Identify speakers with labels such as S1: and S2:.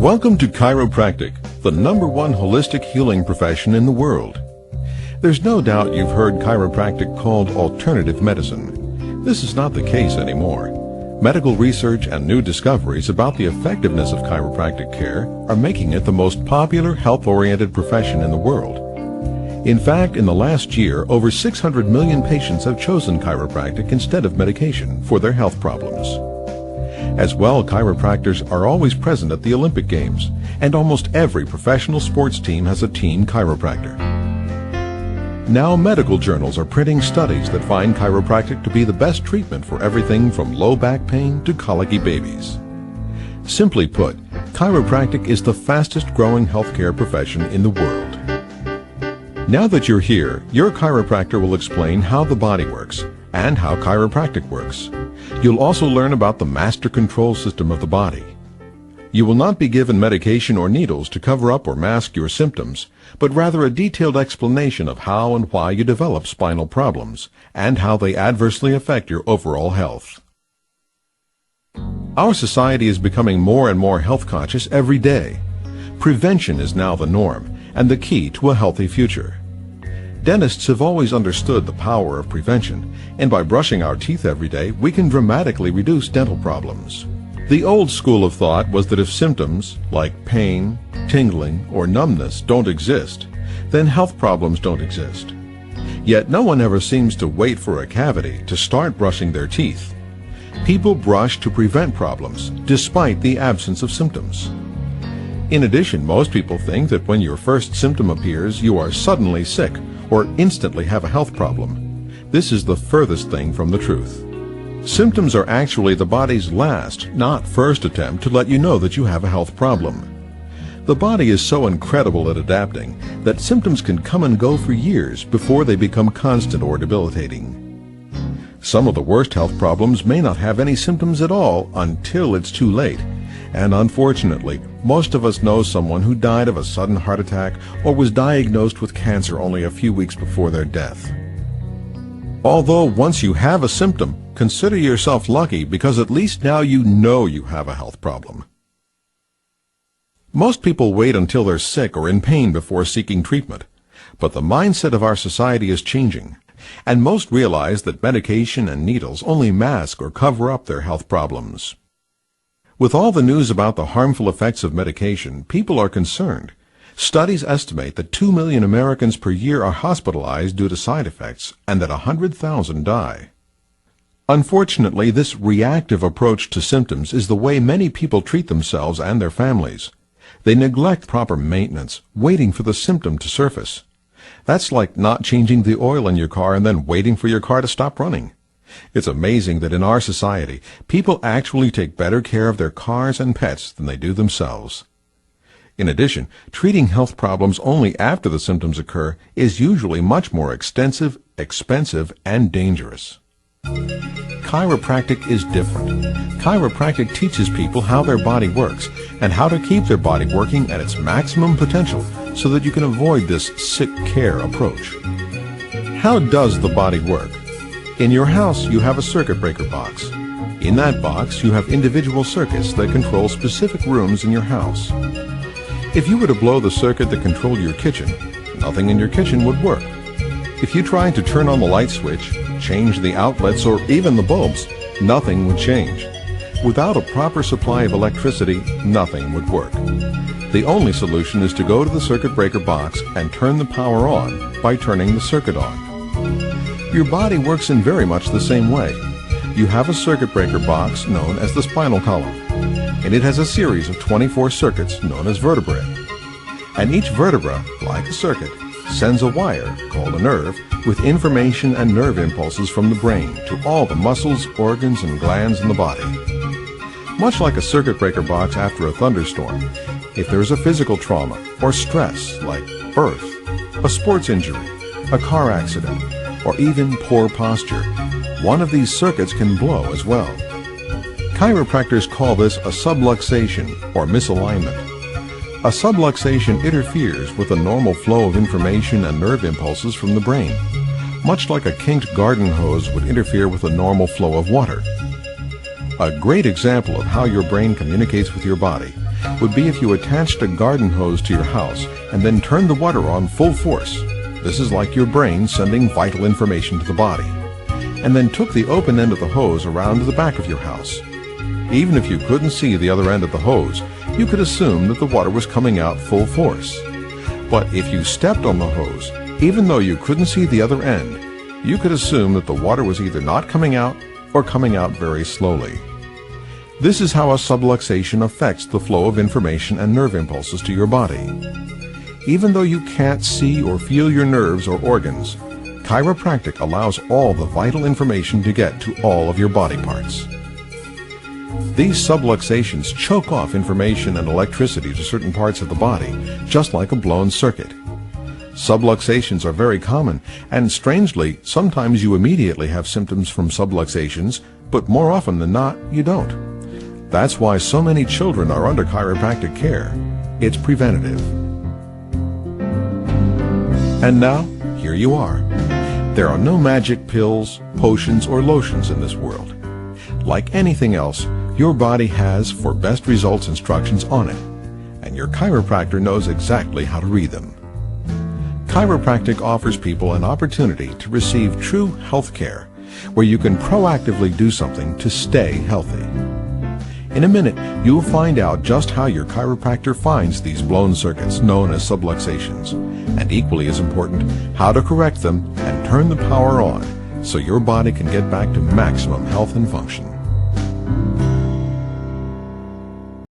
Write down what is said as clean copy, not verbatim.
S1: Welcome to Chiropractic, the #1 holistic healing profession in the world. There's no doubt you've heard chiropractic called alternative medicine. This is not the case anymore. Medical research and new discoveries about the effectiveness of chiropractic care are making it the most popular health-oriented profession in the world. In fact, in the last year, over 600 million patients have chosen chiropractic instead of medication for their health problems. As well, chiropractors are always present at the Olympic Games, and almost every professional sports team has a team chiropractor. Now medical journals are printing studies that find chiropractic to be the best treatment for everything from low back pain to colicky babies. Simply put, chiropractic is the fastest growing healthcare profession in the world. Now that you're here, your chiropractor will explain how the body works and how chiropractic works. You'll also learn about the master control system of the body. You will not be given medication or needles to cover up or mask your symptoms, but rather a detailed explanation of how and why you develop spinal problems and how they adversely affect your overall health. Our society is becoming more and more health conscious every day. Prevention is now the norm and the key to a healthy future. Dentists have always understood the power of prevention, and by brushing our teeth every day, we can dramatically reduce dental problems. The old school of thought was that if symptoms like pain, tingling, or numbness don't exist, then health problems don't exist. Yet no one ever seems to wait for a cavity to start brushing their teeth. People brush to prevent problems, despite the absence of symptoms. In addition, most people think that when your first symptom appears, you are suddenly sick or instantly have a health problem. This is the furthest thing from the truth. Symptoms are actually the body's last, not first attempt to let you know that you have a health problem. The body is so incredible at adapting that symptoms can come and go for years before they become constant or debilitating. Some of the worst health problems may not have any symptoms at all until it's too late. And unfortunately, most of us know someone who died of a sudden heart attack or was diagnosed with cancer only a few weeks before their death. Although once you have a symptom, consider yourself lucky because at least now you know you have a health problem. Most people wait until they're sick or in pain before seeking treatment, but the mindset of our society is changing, and most realize that medication and needles only mask or cover up their health problems. With all the news about the harmful effects of medication, people are concerned. Studies estimate that 2 million Americans per year are hospitalized due to side effects and that 100,000 die. Unfortunately, this reactive approach to symptoms is the way many people treat themselves and their families. They neglect proper maintenance, waiting for the symptom to surface. That's like not changing the oil in your car and then waiting for your car to stop running. It's amazing that in our society, people actually take better care of their cars and pets than they do themselves. In addition, treating health problems only after the symptoms occur is usually much more extensive, expensive, and dangerous. Chiropractic is different. Chiropractic teaches people how their body works and how to keep their body working at its maximum potential so that you can avoid this sick care approach. How does the body work? In your house, you have a circuit breaker box. In that box, you have individual circuits that control specific rooms in your house. If you were to blow the circuit that controlled your kitchen, nothing in your kitchen would work. If you tried to turn on the light switch, change the outlets, or even the bulbs, nothing would change. Without a proper supply of electricity, nothing would work. The only solution is to go to the circuit breaker box and turn the power on by turning the circuit on. Your body works in very much the same way. You have a circuit breaker box known as the spinal column, and it has a series of 24 circuits known as vertebrae. And each vertebra, like a circuit, sends a wire, called a nerve, with information and nerve impulses from the brain to all the muscles, organs, and glands in the body. Much like a circuit breaker box after a thunderstorm, if there is a physical trauma or stress like birth, a sports injury, a car accident, or even poor posture, one of these circuits can blow as well. Chiropractors call this a subluxation or misalignment. A subluxation interferes with the normal flow of information and nerve impulses from the brain, much like a kinked garden hose would interfere with the normal flow of water. A great example of how your brain communicates with your body would be if you attached a garden hose to your house and then turned the water on full force. This is like your brain sending vital information to the body. And then took the open end of the hose around to the back of your house. Even if you couldn't see the other end of the hose, you could assume that the water was coming out full force. But if you stepped on the hose, even though you couldn't see the other end, you could assume that the water was either not coming out or coming out very slowly. This is how a subluxation affects the flow of information and nerve impulses to your body. Even though you can't see or feel your nerves or organs, chiropractic allows all the vital information to get to all of your body parts. These subluxations choke off information and electricity to certain parts of the body, just like a blown circuit. Subluxations are very common, and strangely, sometimes you immediately have symptoms from subluxations, but more often than not, you don't. That's why so many children are under chiropractic care. It's preventative. And now, here you are. There are no magic pills, potions, or lotions in this world. Like anything else, your body has for best results instructions on it, and your chiropractor knows exactly how to read them. Chiropractic offers people an opportunity to receive true health care, where you can proactively do something to stay healthy. In a minute, you'll find out just how your chiropractor finds these blown circuits known as subluxations, and equally as important, how to correct them and turn the power on so your body can get back to maximum health and function.